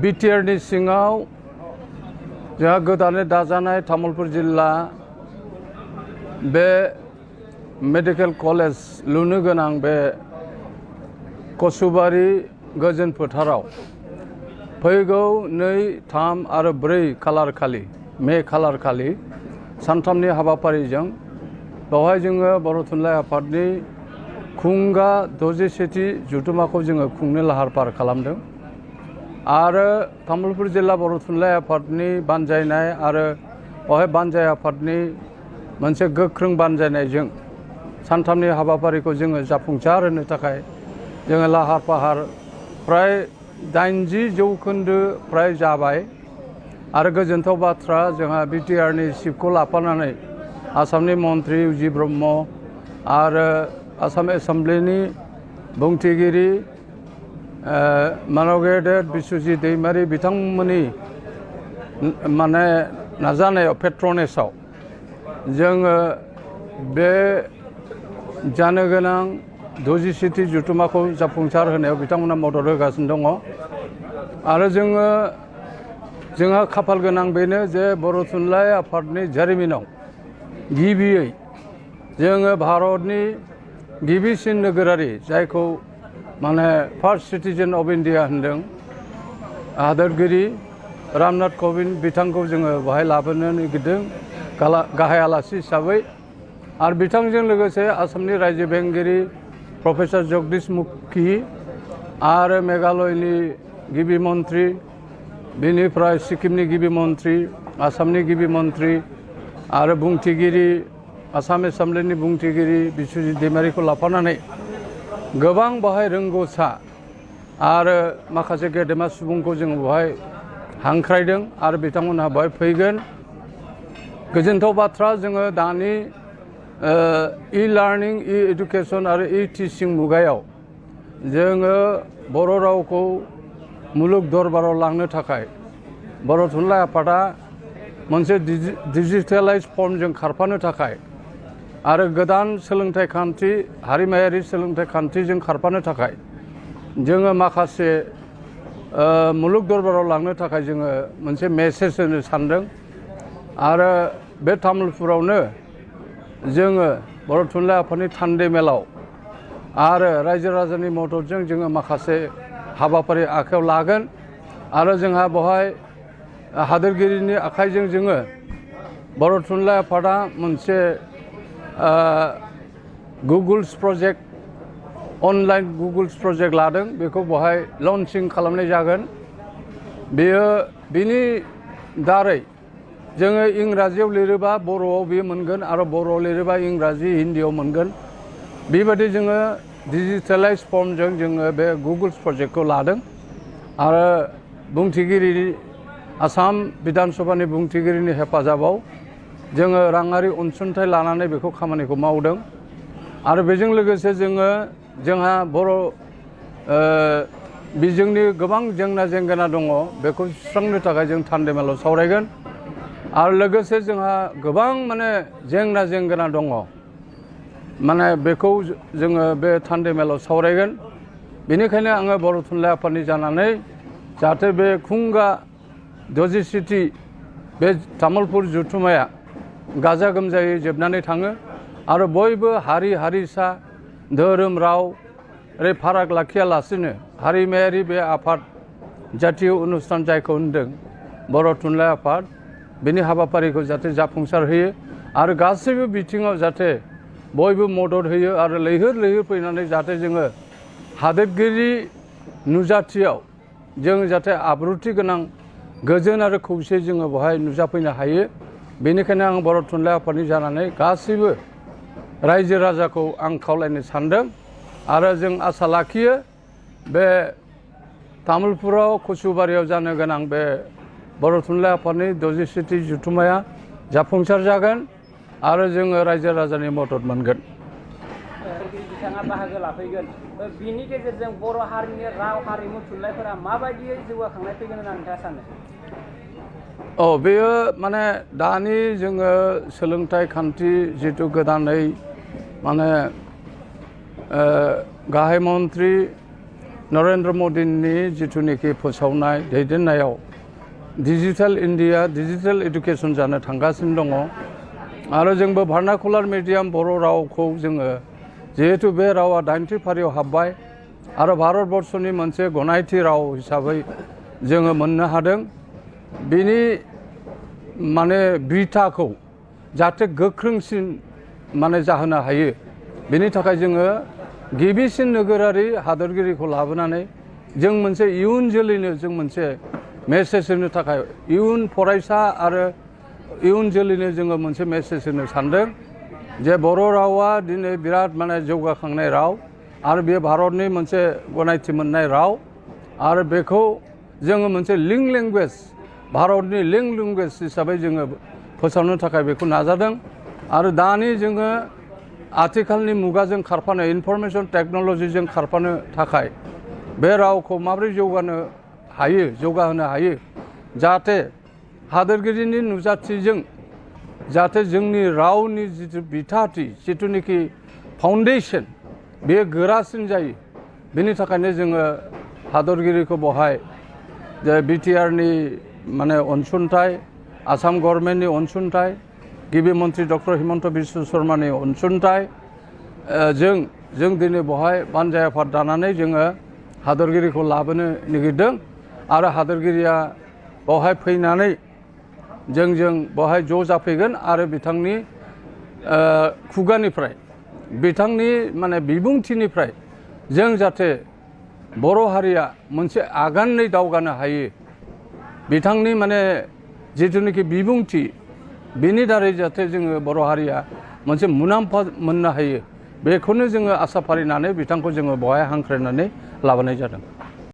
बिटिआरनि सिङाव जोंहा गोदानै दाजानाय तामुलपुर जिल्ला बे मेडिकेल कलेज लुनो गोनां बे कसुबारि गोजोन फोथाराव फैगौ 2, 3 आरो 4 खालार खालि मे खालार खालि सानथामनि हाबाफारिजों बेवहाय जोङो बर' थुनलाइ आफादनि खुंगा 61थि जथुम्माखौ जोङो खुंनो लाहार फाहार खालामदों आरो तामुलपुर जिल्ला बर' थुनलाइ आफादनि बानजायनाय आरो बेवहाय बानजाय आफादनि मोनसे गोख्रों बानजायनायजों सानथामनि हाबाफारिखौ जोङो जाफुंसार होनो थाखाय जोङो लाहार फाहार फ्राय 80% फ्राय जाबाय आरो गोजोनथाव बाथ्रा जोंहा बिटिआरनि चिफखौ लाफानानै आसामनि मन्त्रि उजि ब्रह्म आरो आसाम एसेम्ब्लिनि बुंथिगिरि मानगेदेर बिस्वजित दैमारि बिथांमोननि माने नाजानायाव पेट्रनेसआव जोङो बे जानो गोनां 61थि जथुम्माखौ जाफुंसार होनायाव बिथांमोना मदद होगासिनो दङ आरो जोंहा खाफाल गोनां बेनो जे बर' थुनलाइ आफादनि जारिमिनाव गिबियै जोङो भारतनि गिबिसिन नोगोरारि जायखौ माने फार्स्ट सिटिजेन अफ इन्डिया होनदों हादोरगिरि रामनाथ कविन्द बिथांखौ जोङो बेहाय लाबोनो नागिरदों गाहाय आलासि हिसाबै आरो बिथांजों लोगोसे आसामनि रायजो बेंगिरि प्रफेसर जगदीश मुखी आरो मेघालयनि गिबि मन्त्रि बेनिफ्राय सिक्किमनि गिबि मन्त्रि आसामनि गिबि मन्त्रि आरो बुंथिगिरि आसाम एसेम्ब्लिनि बुंथिगिरि बिस्वजित दैमारिखौ लाफानानै गोबां बाहाय रोंगौसा आरो माखासे गेदेमा सुबुंखौ जों बेवहाय हांख्रायदों आरो बिथांमोनहा बेवहाय फैगोन गोजोनथाव बाथ्रा जोङो दानि ई-लार्निं ई-एडुकेशन आरो ई-टिचिं मुगायाव जोङो बर' रावखौ मुलुग दरबाराव लांनो थाखाय बर' थुनलाइ आफादा मोनसे डिजिटेलाइज फर्मजों खारफानो थाखाय आरो गोदान सोलोंथाइ खान्थि हारिमायारि सोलोंथाइ खान्थिजों खारफानो थाखाय जोङो माखासे मुलुग दरबाराव लांनो थाखाय जोङो मोनसे मेसेज होनो सानदों आरो बे तामुलपुरावनो जोङो बर' थुनलाइ आफादनि थान्दै मेलाव आरो रायजो राजानि मददजों जोङो माखासे हाबाफारि आखायाव लागोन आरो जोंहा बेवहाय हादोरगिरिनि आखाइजों जोङो बर' थुनलाइ आफादा मोनसे Google's project online Google's project लादों बेखौ बेवहाय लन्चिं खालामनाय जागोन बिनि दारै जोङो इंराजियाव लिरोबा बर'आव बेयो मोनगोन आरो बर'आव लिरोबा इंराजि हिन्दीयाव मोनगोन बेबायदि जोङो डिजिटेलाइज फर्मजों जोङो बे गुगल्स प्रजेक्टखौ लादों आरो बुंथिगिरि आसाम बिधान सभानि बुंथिगिरिनि हेफाजाबाव जोङो राङारि अनसुंथाइ लानानै बेखौ खामानिखौ मावदों आरो बेजों लोगोसे जोंहा बर' बिजोंनि गोबां जेंना जेंगोना दङ बेखौ सुस्रांनो थाखाय जों थान्दै मेलाव सावरायगोन आरो लोगोसे जोंहा गोबां माने जेंना जेंगोना दङ माने बेखौ जोङो बे थान्दै मेलाव सावरायगोन बेनिखायनो आङो बर' थुनलाइ आफादनि जानानै जाहाथे बे खुंगा 61थि बे तामुलपुर जथुम्माया गाजा गोमजायै जोबनानै थाङो आरो बयबो हारि हारिसा धोरोम राव ओरै फाराग लाखियालासिनो हारिमायारि बे आफाद जातीय अनुस्थान जायखौ होनदों बर' थुनलाइ आफाद बेनि हाबाफारिखौ जाहाथे जाफुंसार होयो आरो गासैबो बिथिङाव जाहाथे बयबो मदद होयो आरो लैहोर लैहोर फैनानै जाहाथे जोङो हादोरगिरि नुजाथियाव जों जाहाथे आब्रुथि गोनां गोजोन आरो खौसे जोङो बेवहाय नुजाफैनो हायो बेनिखायनो आं बर' थुनलाइ आफादनि जानानै गासैबो रायजो राजाखौ आं खावलायनो सानदों आरो जों आसा लाखियो बे तामुलपुराव कसुबारियाव जानो गोनां बे बर' थुनलाइ आफादनि 61थि जथुम्माया जाफुंसार जागोन आरो जोङो रायजो राजानि मदद मोनगोन बिथाङा बाहागो लाफैगोन बिनि गेजेरजों बर' हारिनि राव हारिमु थुनलाइफोरा माबायदियै जौगाखांनाय फैगोन होनना नोंथाङा सानो बेयो माने दानि जोङो सोलोंथाइ खान्थि जिथु गोदानै माने गाहाय मन्त्रि नरेन्द्र मदिनि जिथुनिखि फोसावनाय दैदेननायाव डिजिटेल इन्डिया डिजिटेल इडुकेसन जानो थांगासिनो दङ आरो जोंबो भार्नाकुलार मिडियाम बर' रावखौ जोङो जिहेतु बे रावा 80 फारियाव हाबबाय आरो भारतबर्षनि मोनसे गनायथि राव हिसाबै जोङो मोननो हादों बिनि माने बिथाखौ जाहाथे गोख्रोंसिन माने जाहोनो हायो बेनि थाखाय जोङो गिबिसिन नोगोरारि हादोरगिरिखौ लाबोनानै जों मोनसे इयुन जोलैनो जों मोनसे मेसेज होनो थाखाय इयुन फरायसा आरो इयुन जोलैनो जोङो मोनसे मेसेज होनो सानदों जे बर' रावा दिनै बिराद माने जौगाखांनाय राव आरो बे भारतनि मोनसे गनायथि मोननाय राव आरो बेखौ जोङो मोनसे लिंक लेंगुवेज भारतनि लिंक लेंगुवेज हिसाबै जोङो फोसावनो थाखाय बेखौ नाजादों आरो दानि जोङो आथिखालनि मुगाजों खारफानो इनफरमेशन टेक्न'लजिजों खारफानो थाखाय बे रावखौ माबोरै जौगाहोनो हायो जाहाथे हादोरगिरिनि नुजाथिजों जाहाथे जोंनि रावनि जिथु बिथाथि जिथुनिखि फाउन्डेसन बेयो गोरासिन जायो बेनि थाखायनो जोङो हादोरगिरिखौ बहाय बिटिआरनि माने अनसुंथाइ आसाम गभर्नमेन्टनि अनसुंथाइ गिबि मन्त्रि डक्टर हिमन्त बिश्व शर्मानि अनसुंथाइ जों दिनै बहाय बानजाय आफाद दानानै जोङो हादोरगिरिखौ लाबोनो नागिरदों आरो हादोरगिरिया बहाय फैनानै जोंजों बहाय ज' जाफैगोन आरो बिथांनि खुगानिफ्राय बिथांनि माने बिबुंथिनिफ्राय जों जाहाथे बर' हारिया मोनसे आगानै दावगानो हायो बिथांनि माने जिथुनिखि बिबुंथि बेनि दारै जाहाथे जोङो बर' हारिया मोनसे मुलाम्फा मोननो हायो बेखौनो जोङो आसा फारिनानै बिथांखौ जोङो बहाय हांख्रायनानै लाबोनाय जादों।